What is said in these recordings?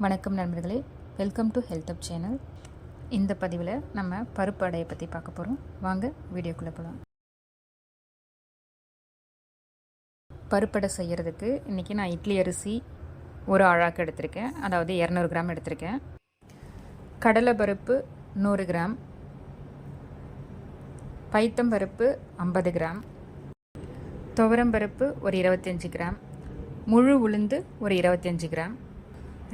வணக்கம் நண்பர்களே, welcome to ஹெல்த்அப் channel. இந்த பதிவில் நம்ம பருப்பு அடையை பற்றி பார்க்க போகிறோம். வாங்க வீடியோக்குள்ளே போகலாம். பருப்படை செய்கிறதுக்கு இன்றைக்கி நான் இட்லி அரிசி ஒரு ஆழாக்கு எடுத்திருக்கேன், அதாவது 200 கிராம் எடுத்திருக்கேன். கடலை பருப்பு 100 கிராம், பைத்தம்பருப்பு 50 கிராம், துவரம்பருப்பு ஒரு 25 கிராம், முழு உளுந்து ஒரு 25 கிராம்,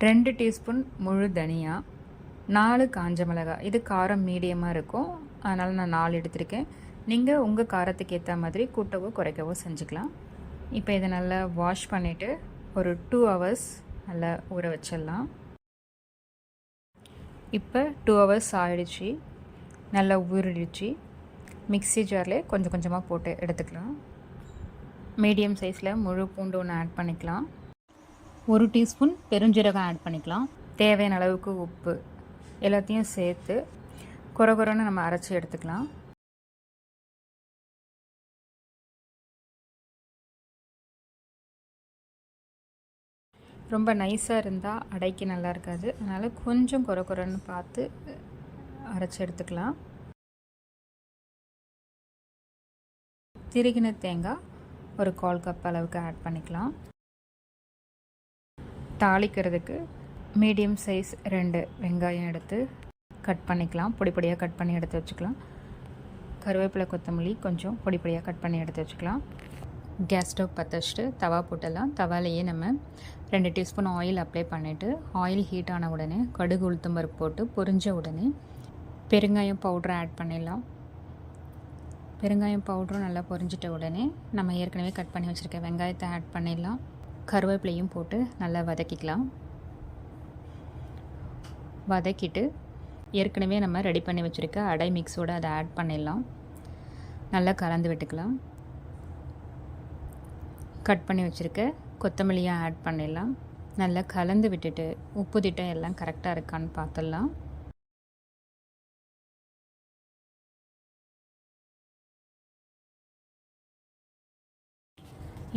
2 டீஸ்பூன் முழு தனியா, 4 காஞ்ச மிளகாய். இது காரம் மீடியமாக இருக்கும், அதனால் நான் 4 எடுத்திருக்கேன். நீங்கள் உங்கள் காரத்துக்கு ஏற்ற மாதிரி கூட்டவோ குறைக்கவோ செஞ்சுக்கலாம். இப்போ இதை நல்லா வாஷ் பண்ணிவிட்டு ஒரு 2 ஹவர்ஸ் நல்லா ஊற வச்சிடலாம். இப்போ 2 ஹவர்ஸ் ஆகிடுச்சு, நல்லா ஊறிடுச்சு. மிக்ஸி ஜாரில் கொஞ்சம் கொஞ்சமாக போட்டு எடுத்துக்கலாம். மீடியம் சைஸில் முழு பூண்டு ஒன்று ஆட் பண்ணிக்கலாம். 1 டீஸ்பூன் பெருஞ்சீரகம் ஆட் பண்ணிக்கலாம். தேவையான அளவுக்கு உப்பு எல்லாத்தையும் சேர்த்து கொரகொரன்னு நம்ம அரைச்சி எடுத்துக்கலாம். ரொம்ப நைஸாக இருந்தால் அடைக்கு நல்லா இருக்காது, அதனால் கொஞ்சம் கொரகொரன்னு பார்த்து அரைச்சி எடுத்துக்கலாம். திருகின தேங்காய் ஒரு 1/4 கப் அளவுக்கு ஆட் பண்ணிக்கலாம். தாளிக்கிறதுக்கு மீடியம் சைஸ் 2 வெங்காயம் எடுத்து கட் பண்ணிக்கலாம். பொடி பொடியாக கட் பண்ணி எடுத்து வச்சுக்கலாம். கருவேப்பிலை கொத்தமல்லி கொஞ்சம் பொடி பொடியாக கட் பண்ணி எடுத்து வச்சுக்கலாம். கேஸ் ஸ்டவ் பற்ற வச்சுட்டு தவா போட்டலாம். தவாலேயே நம்ம 2 டீஸ்பூன் ஆயில் அப்ளை பண்ணிவிட்டு ஆயில் ஹீட் ஆன உடனே கடுகு உளுத்தம் பருப்பு போட்டு பொரிஞ்ச உடனே பெருங்காயம் பவுட்ரு ஆட் பண்ணிடலாம். பெருங்காயம் பவுட்ரும் நல்லா பொரிஞ்சிட்ட உடனே நம்ம ஏற்கனவே கட் பண்ணி வச்சுருக்க வெங்காயத்தை ஆட் பண்ணிடலாம். கருவேப்பிலையும் போட்டு நல்லா வதக்கிக்கலாம். வதக்கிட்டு ஏற்கனவே நம்ம ரெடி பண்ணி வச்சுருக்க அடை மிக்ஸோடு அதை ஆட் பண்ணிடலாம். நல்லா கலந்து விட்டுக்கலாம். கட் பண்ணி வச்சுருக்க கொத்தமல்லியை ஆட் பண்ணிடலாம். நல்லா கலந்து விட்டுட்டு உப்பு திட்டம் எல்லாம் கரெக்டாக இருக்கான்னு பார்த்துடலாம்.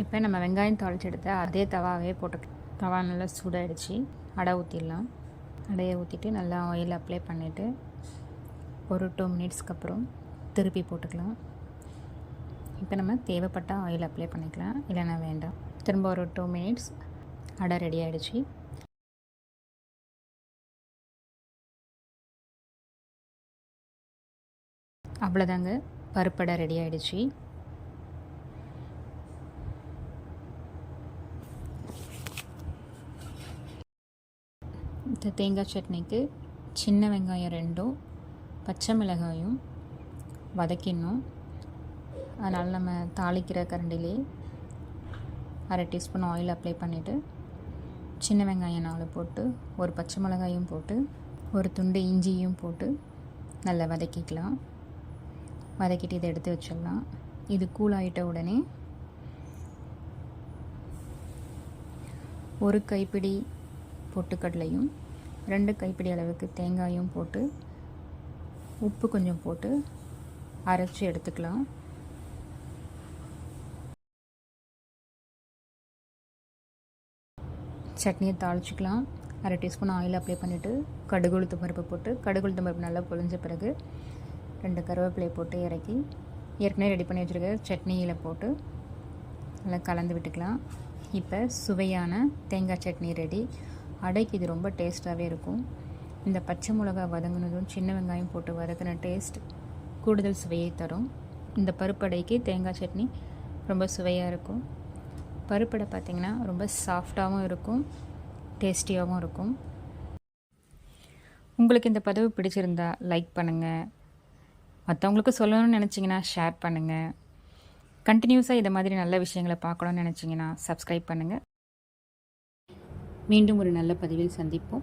இப்போ நம்ம வெங்காயம் தாளித்து எடுத்து அதே தவாவே போட்டு தவா நல்லா சூடாகிடுச்சு. அடை ஊற்றிடலாம். அடையை ஊற்றிட்டு நல்லா ஆயில் அப்ளை பண்ணிவிட்டு ஒரு 2 மினிட்ஸ்க்கு அப்புறம் திருப்பி போட்டுக்கலாம். இப்போ நம்ம தேவைப்பட்ட ஆயில் அப்ளை பண்ணிக்கலாம், இல்லைன்னா வேண்டாம். திரும்ப ஒரு 2 மினிட்ஸ். அடை ரெடி ஆகிடுச்சு. அவ்வளோதாங்க, பருப்படை ரெடி ஆகிடுச்சு. இந்த தேங்காய் சட்னிக்கு சின்ன வெங்காயம் 2, பச்சை மிளகாயும் வதக்கிடணும். அதனால் நம்ம தாளிக்கிற கரண்டிலே 1/2 டீஸ்பூன் ஆயில் அப்ளை பண்ணிவிட்டு சின்ன வெங்காயம் 4 போட்டு ஒரு பச்சை மிளகாயும் போட்டு ஒரு துண்டு இஞ்சியும் போட்டு நல்லா வதக்கிக்கலாம். வதக்கிட்டு இதை எடுத்து வச்சிடலாம். இது கூலாகிட்ட உடனே ஒரு கைப்பிடி பொட்டுக்கடலையும் 2 கைப்பிடி அளவுக்கு தேங்காயும் போட்டு உப்பு கொஞ்சம் போட்டு அரைச்சி எடுத்துக்கலாம். சட்னியை தாளிச்சிக்கலாம். 1/2 டீஸ்பூன் ஆயில் அப்ளை பண்ணிவிட்டு கடுகு உளுத்தம் பருப்பு போட்டு கடுகு உளுத்தம் பருப்பு நல்லா பொரிஞ்ச பிறகு 2 கருவேப்பிலை போட்டு இறக்கி ஏற்கனவே ரெடி பண்ணி வச்சுருக்க சட்னியில் போட்டு நல்லா கலந்து விட்டுக்கலாம். இப்போ சுவையான தேங்காய் சட்னி ரெடி. அடைக்கு இது ரொம்ப டேஸ்ட்டாகவே இருக்கும். இந்த பச்சை மிளகாய் வதங்கினதும் சின்ன வெங்காயம் போட்டு வதக்கின டேஸ்ட் கூடுதல் சுவையை தரும். இந்த பருப்படைக்கு தேங்காய் சட்னி ரொம்ப சுவையாக இருக்கும். பருப்படை பார்த்திங்கன்னா ரொம்ப சாஃப்டாகவும் இருக்கும், டேஸ்டியாகவும் இருக்கும். உங்களுக்கு இந்த பதிவு பிடிச்சிருந்தா லைக் பண்ணுங்கள். மற்றவங்களுக்கு சொல்லணும்னு நினச்சிங்கன்னா ஷேர் பண்ணுங்கள். கண்டினியூஸாக இதை மாதிரி நல்ல விஷயங்களை பார்க்கணுன்னு நினச்சிங்கன்னா சப்ஸ்கிரைப் பண்ணுங்கள். மீண்டும் ஒரு நல்ல பதிவில் சந்திப்போம்.